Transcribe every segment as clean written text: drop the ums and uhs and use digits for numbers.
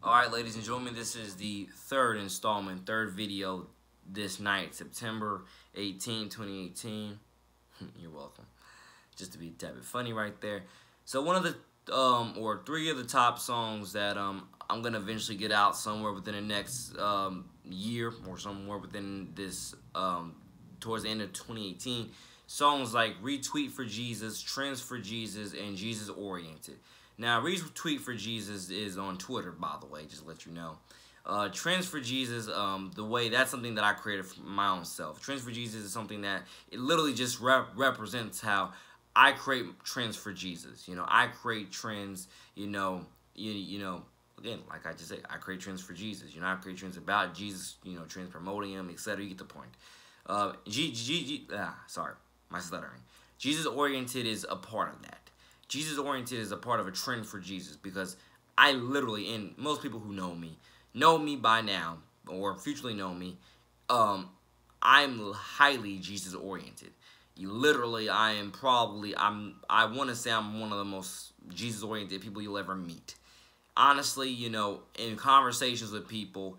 Alright, ladies and gentlemen, this is the third installment, third video this night, September 18, 2018. You're welcome. Just to be a tad bit funny right there. So one of the, or three of the top songs that I'm going to eventually get out somewhere within the next year or somewhere within this, towards the end of 2018. Songs like Retweet for Jesus, Trends for Jesus, and Jesus Oriented. Now, Retweet for Jesus is on Twitter, by the way, just to let you know. Trends for Jesus, that's something that I created for my own self. Trends for Jesus is something that it literally just represents how I create trends for Jesus. You know, I create trends, you know, again, like I just said, I create trends for Jesus. You know, I create trends about Jesus, you know, trends promoting him, etc. You get the point. Sorry, my stuttering. Jesus Oriented is a part of that. Jesus Oriented is a part of a trend for Jesus because I literally, and most people who know me by now, or futurely know me, I'm highly Jesus oriented. Literally, I want to say I'm one of the most Jesus oriented people you'll ever meet. Honestly, you know, in conversations with people,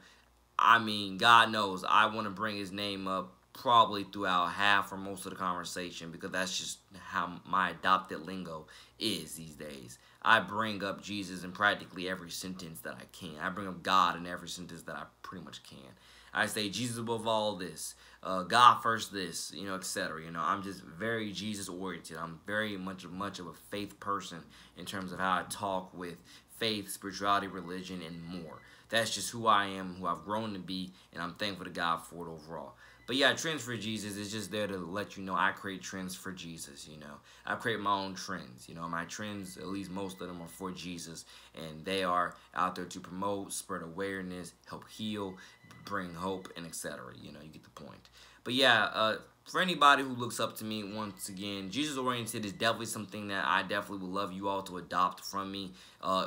I mean, God knows I want to bring his name up probably throughout half or most of the conversation because that's just how my adopted lingo is these days. I bring up Jesus in practically every sentence that I can. I bring up God in every sentence that I pretty much can. I say Jesus above all this, God first this, you know, etc. You know, I'm just very Jesus oriented. I'm very much of a faith person in terms of how I talk with faith, spirituality, religion, and more. That's just who I am, who I've grown to be, and I'm thankful to God for it overall. But yeah, Trends for Jesus is just there to let you know I create trends for Jesus, you know. I create my own trends, you know. My trends, at least most of them, are for Jesus. And they are out there to promote, spread awareness, help heal, bring hope, and etc. You know, you get the point. But yeah, for anybody who looks up to me, once again, Jesus-oriented is definitely something that I definitely would love you all to adopt from me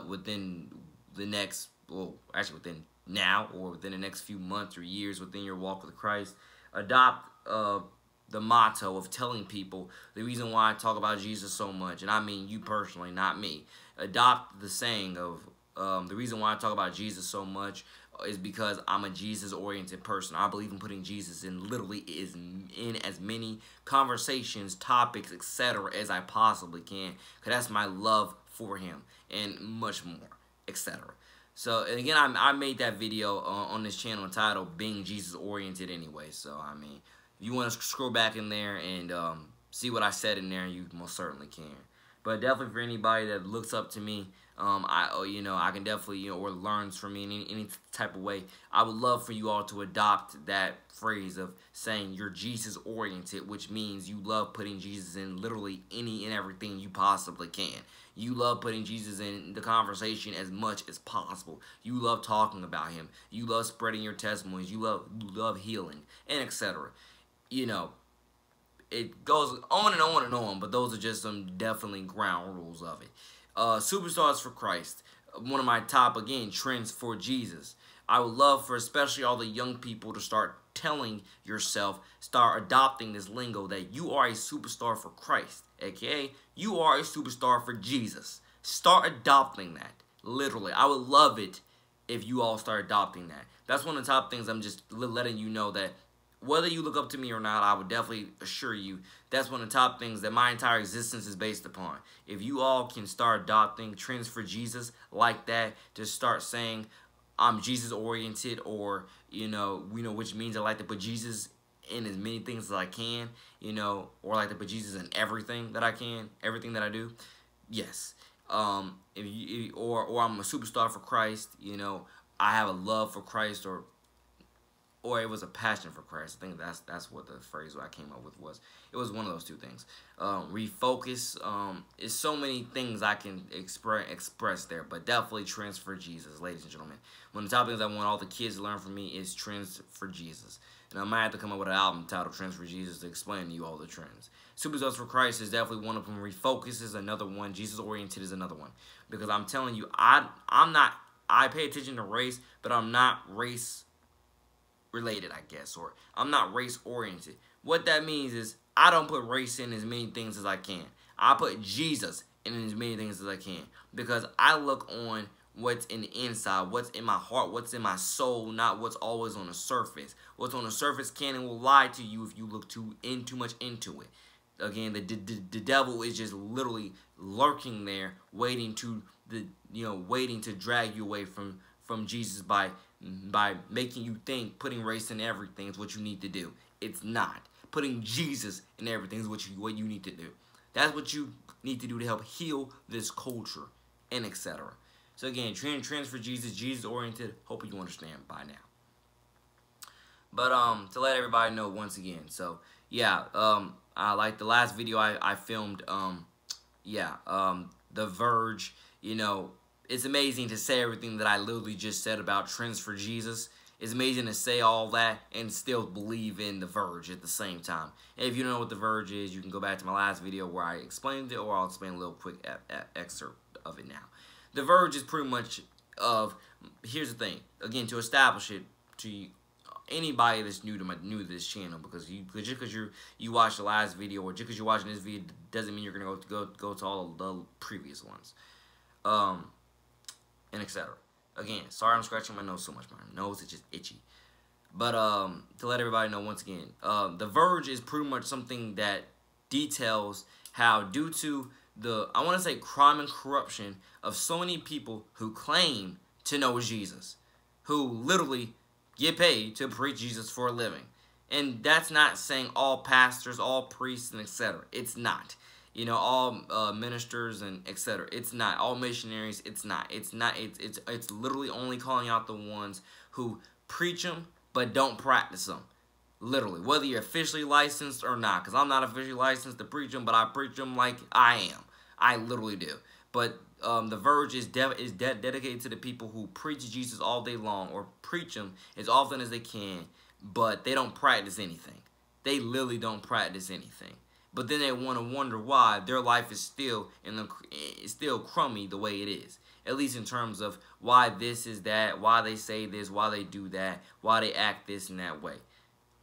within the next, well, actually within now or within the next few months or years within your walk with Christ. Adopt the motto of telling people the reason why I talk about Jesus so much, and I mean you personally, not me. Adopt the saying of the reason why I talk about Jesus so much is because I'm a Jesus-oriented person. I believe in putting Jesus in in as many conversations, topics, etc. as I possibly can, because that's my love for him and much more, etc. So, and again, I made that video on this channel entitled Being Jesus Oriented anyway. So, I mean, if you want to scroll back in there and see what I said in there, you most certainly can. But definitely for anybody that looks up to me, I can definitely, or learns from me in any type of way, I would love for you all to adopt that phrase of saying you're Jesus oriented, which means you love putting Jesus in literally any and everything you possibly can. You love putting Jesus in the conversation as much as possible. You love talking about him. You love spreading your testimonies. You love healing, and etc. You know, it goes on and on and on, but those are just some definitely ground rules of it. Superstars for Christ, one of my top, again, trends for Jesus. I would love for especially all the young people to start telling yourself, start adopting this lingo that you are a superstar for Christ, aka you are a superstar for Jesus. Start adopting that, literally. I would love it if you all start adopting that. That's one of the top things. I'm just letting you know that whether you look up to me or not, I would definitely assure you that's one of the top things that my entire existence is based upon. If you all can start adopting trends for Jesus like that, just start saying, I'm Jesus oriented, or, which means I like to put Jesus in as many things as I can, or I like to put Jesus in everything that I can, everything that I do. Yes. Or I'm a superstar for Christ, I have a love for Christ, or it was a passion for Christ. I think that's what the phrase I came up with was. It was one of those two things. Refocus. It's so many things I can express there, but definitely trends for Jesus, ladies and gentlemen. One of the top things I want all the kids to learn from me is trends for Jesus. And I might have to come up with an album titled Trends for Jesus to explain to you all the trends. Superstars for Christ is definitely one of them. Refocus is another one. Jesus oriented is another one. Because I'm telling you, I pay attention to race, but I'm not race related, I guess, or I'm not race oriented. What that means is I don't put race in as many things as I can. I put Jesus in as many things as I can, because I look on what's in the inside, what's in my heart, what's in my soul, not what's always on the surface. What's on the surface can and will lie to you if you look too much into it. Again, the devil is just literally lurking there, waiting to drag you away from Jesus by making you think putting race in everything is what you need to do. It's not. Putting Jesus in everything is what you need to do. That's what you need to do to help heal this culture and etc. So again, trends for Jesus, Jesus oriented. Hope you understand by now. But to let everybody know once again, so yeah, like the last video I filmed, The Verge, it's amazing to say everything that I literally just said about trends for Jesus. It's amazing to say all that and still believe in The Verge at the same time. And if you don't know what The Verge is, you can go back to my last video where I explained it, or I'll explain a little quick excerpt of it now. The Verge is pretty much here's the thing, again, to establish it to anybody that's new to this channel, because just because you watched the last video, or just because you're watching this video, doesn't mean you're gonna go to all the previous ones, and etc. Again, sorry I'm scratching my nose so much. My nose is just itchy. But to let everybody know once again, The Verge is pretty much something that details how, due to the, I want to say, crime and corruption of so many people who claim to know Jesus, who literally get paid to preach Jesus for a living. And that's not saying all pastors, all priests, and etc. It's not. All ministers and etc. It's not. All missionaries, it's not. It's not. It's literally only calling out the ones who preach them but don't practice them. Literally, whether you're officially licensed or not, because I'm not officially licensed to preach them, but I preach them like I am. I literally do. But The Verge is dedicated to the people who preach Jesus all day long, or preach him as often as they can, but they don't practice anything. They literally don't practice anything. But then they want to wonder why their life is still crummy the way it is. At least in terms of why this is that, why they say this, why they do that, why they act this and that way,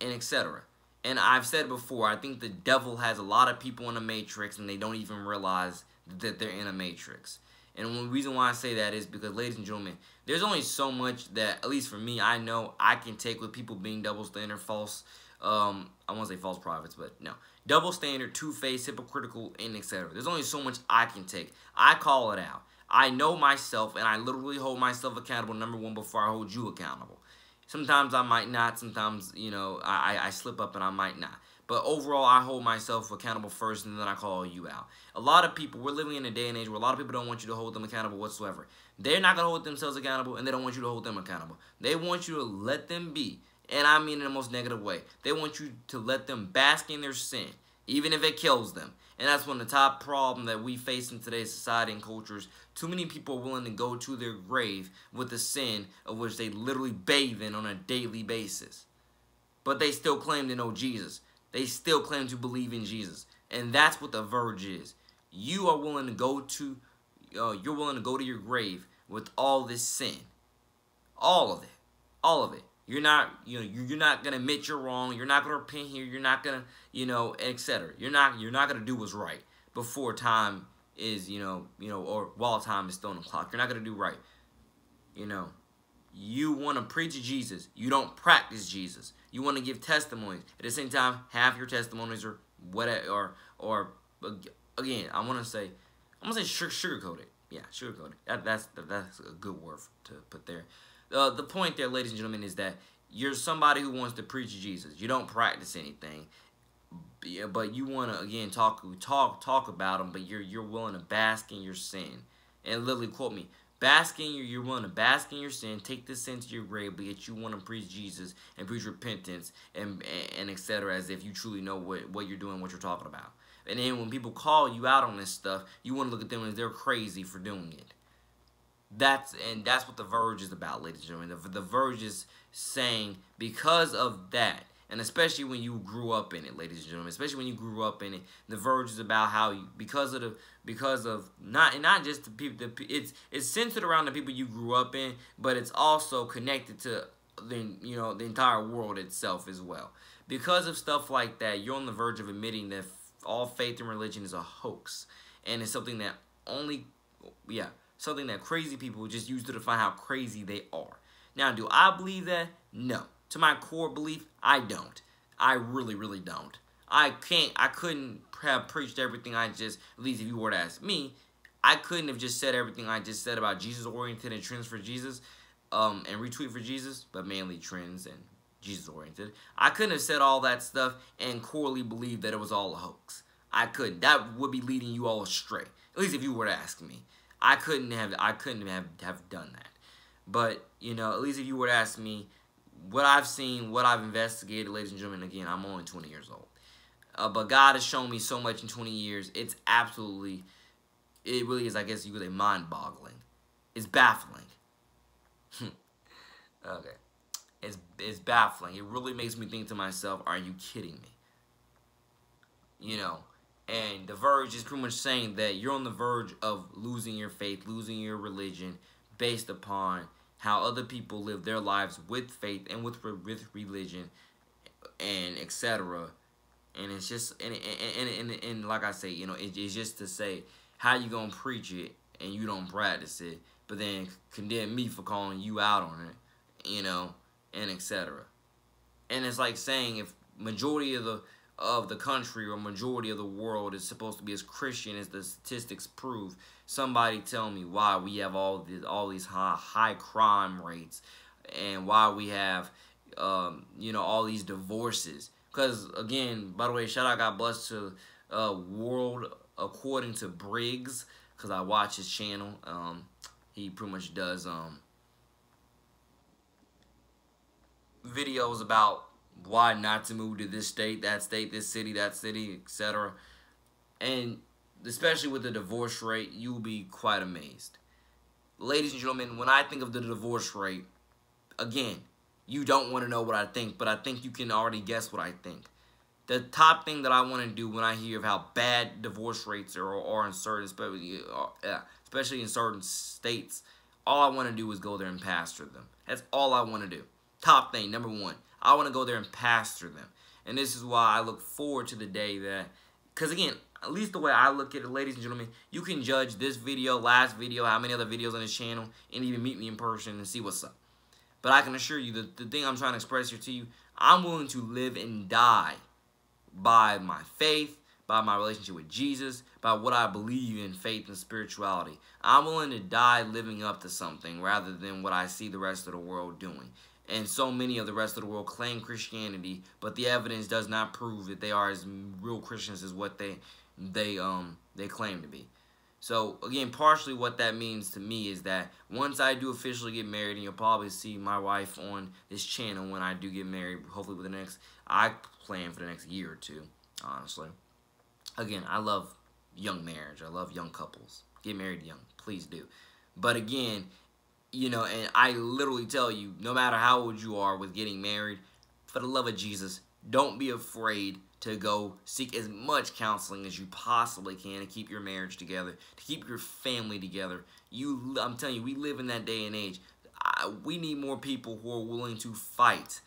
and etc. And I've said before, I think the devil has a lot of people in a matrix and they don't even realize that they're in a matrix. And one reason why I say that is because, ladies and gentlemen, there's only so much that, at least for me, I know I can take with people being double standard, false, I won't say false prophets, but no. Double standard, two-faced, hypocritical, and etc. There's only so much I can take. I call it out. I know myself, and I literally hold myself accountable, number one, before I hold you accountable. Sometimes I might not. Sometimes, I slip up and I might not. But overall, I hold myself accountable first, and then I call you out. A lot of people, we're living in a day and age where a lot of people don't want you to hold them accountable whatsoever. They're not going to hold themselves accountable, and they don't want you to hold them accountable. They want you to let them be. And I mean in the most negative way. They want you to let them bask in their sin, even if it kills them. And that's one of the top problems that we face in today's society and cultures. Too many people are willing to go to their grave with the sin of which they literally bathe in on a daily basis. But they still claim to know Jesus. They still claim to believe in Jesus. And that's what The Verge is. You are willing to go to, you're willing to go to your grave with all this sin. All of it. All of it. You're not, you're not gonna admit you're wrong. You're not gonna repent here. You're not gonna, etc. You're not gonna do what's right before time is, or while time is still on the clock. You're not gonna do right. You want to preach Jesus. You don't practice Jesus. You want to give testimonies. At the same time, half your testimonies are whatever, or again, I'm gonna say sugarcoated. Yeah, sugarcoated. That's a good word to put there. The point there, ladies and gentlemen, is that you're somebody who wants to preach Jesus. You don't practice anything, but you want to, again, talk about them, but you're willing to bask in your sin. And literally, quote me, you're willing to bask in your sin, take this sin to your grave, but yet you want to preach Jesus and preach repentance and etc. as if you truly know what you're doing, what you're talking about. And then when people call you out on this stuff, you want to look at them as they're crazy for doing it. That's what The Verge is about, ladies and gentlemen. The Verge is saying, because of that, and especially when you grew up in it, ladies and gentlemen, especially when you grew up in it, The Verge is about how you, because of not just the people, it's centered around the people you grew up in, but it's also connected to the entire world itself as well. Because of stuff like that, you're on the verge of admitting that all faith and religion is a hoax, and it's something that only, something that crazy people just use to define how crazy they are. Now, do I believe that? No. To my core belief, I don't. I really, really don't. I couldn't have preached everything I just, at least if you were to ask me, I couldn't have just said everything I just said about Jesus-oriented and trends for Jesus, and retweet for Jesus, but mainly trends and Jesus-oriented. I couldn't have said all that stuff and corely believe that it was all a hoax. I couldn't. That would be leading you all astray. At least if you were to ask me. I couldn't have done that. But, you know, at least if you were to ask me, what I've seen, what I've investigated, ladies and gentlemen, again, I'm only 20 years old. But God has shown me so much in 20 years. It's absolutely, it really is, I guess you could say, mind-boggling. It's baffling. Okay. It's baffling. It really makes me think to myself, are you kidding me? You know, and The Verge is pretty much saying that you're on the verge of losing your faith, losing your religion, based upon how other people live their lives with faith and with religion, and etc. And it's just, and like I say, you know, it's just to say, how you gonna preach it and you don't practice it, but then condemn me for calling you out on it, you know, and etc. And it's like saying, if majority of the country or majority of the world is supposed to be as Christian as the statistics prove, somebody tell me why we have all these high crime rates, and why we have you know, all these divorces. Because again, by the way, shout out, God bless to World According to Briggs, because I watch his channel. He pretty much does videos about why not to move to this state, this city, that city, etc. And especially with the divorce rate, you'll be quite amazed. Ladies and gentlemen, when I think of the divorce rate, again, you don't want to know what I think, but I think you can already guess what I think. The top thing that I want to do when I hear of how bad divorce rates are in certain, especially in certain states, all I want to do is go there and pastor them. That's all I want to do. Top thing, number one. I want to go there and pastor them. And this is why I look forward to the day that, because again, at least the way I look at it, ladies and gentlemen, you can judge this video, last video, how many other videos on this channel, and even meet me in person and see what's up. But I can assure you that the thing I'm trying to express here to you, I'm willing to live and die by my faith, by my relationship with Jesus, by what I believe in faith and spirituality. I'm willing to die living up to something rather than what I see the rest of the world doing. And so many of the rest of the world claim Christianity, but the evidence does not prove that they are as real Christians as what they claim to be. So again, partially what that means to me is that once I do officially get married, and you'll probably see my wife on this channel when I do get married, hopefully with the next, I plan for the next year or two, honestly. Again, I love young marriage. I love young couples. Get married young, please do. But again, you know, and I literally tell you, no matter how old you are with getting married, for the love of Jesus, don't be afraid to go seek as much counseling as you possibly can to keep your marriage together, to keep your family together. I'm telling you, we live in that day and age. We need more people who are willing to fight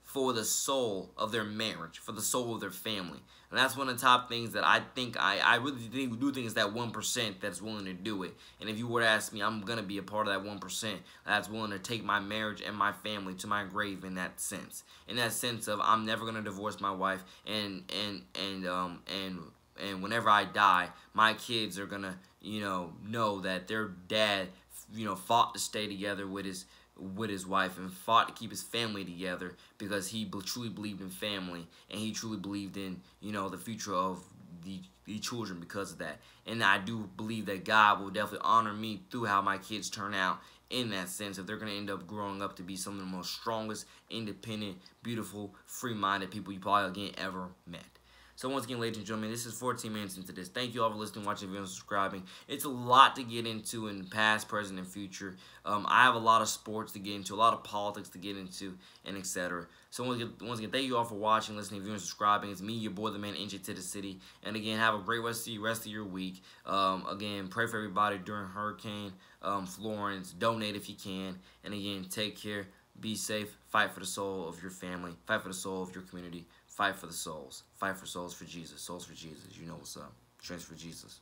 for the soul of their marriage, for the soul of their family. And that's one of the top things that I think, I really do think is that 1% that's willing to do it. And if you were to ask me, I'm going to be a part of that 1% that's willing to take my marriage and my family to my grave in that sense. In that sense of, I'm never going to divorce my wife, and whenever I die, my kids are going to, you know that their dad, you know, fought to stay together with his wife and fought to keep his family together because he truly believed in family, and he truly believed in, you know, the future of the children because of that. And I do believe that God will definitely honor me through how my kids turn out in that sense, if they're going to end up growing up to be some of the most strongest, independent, beautiful, free-minded people you probably, again, ever met. So once again, ladies and gentlemen, this is 14 minutes into this. Thank you all for listening, watching, and subscribing. It's a lot to get into in past, present, and future. I have a lot of sports to get into, a lot of politics to get into, and etc. So once again, thank you all for watching, listening, viewing, and subscribing. It's me, your boy, the man, NJ to the city. And again, have a great rest of your week. Again, pray for everybody during Hurricane Florence. Donate if you can. And again, take care. Be safe. Fight for the soul of your family. Fight for the soul of your community. Fight for the souls. Fight for souls for Jesus. Souls for Jesus. You know what's up. Trends for Jesus.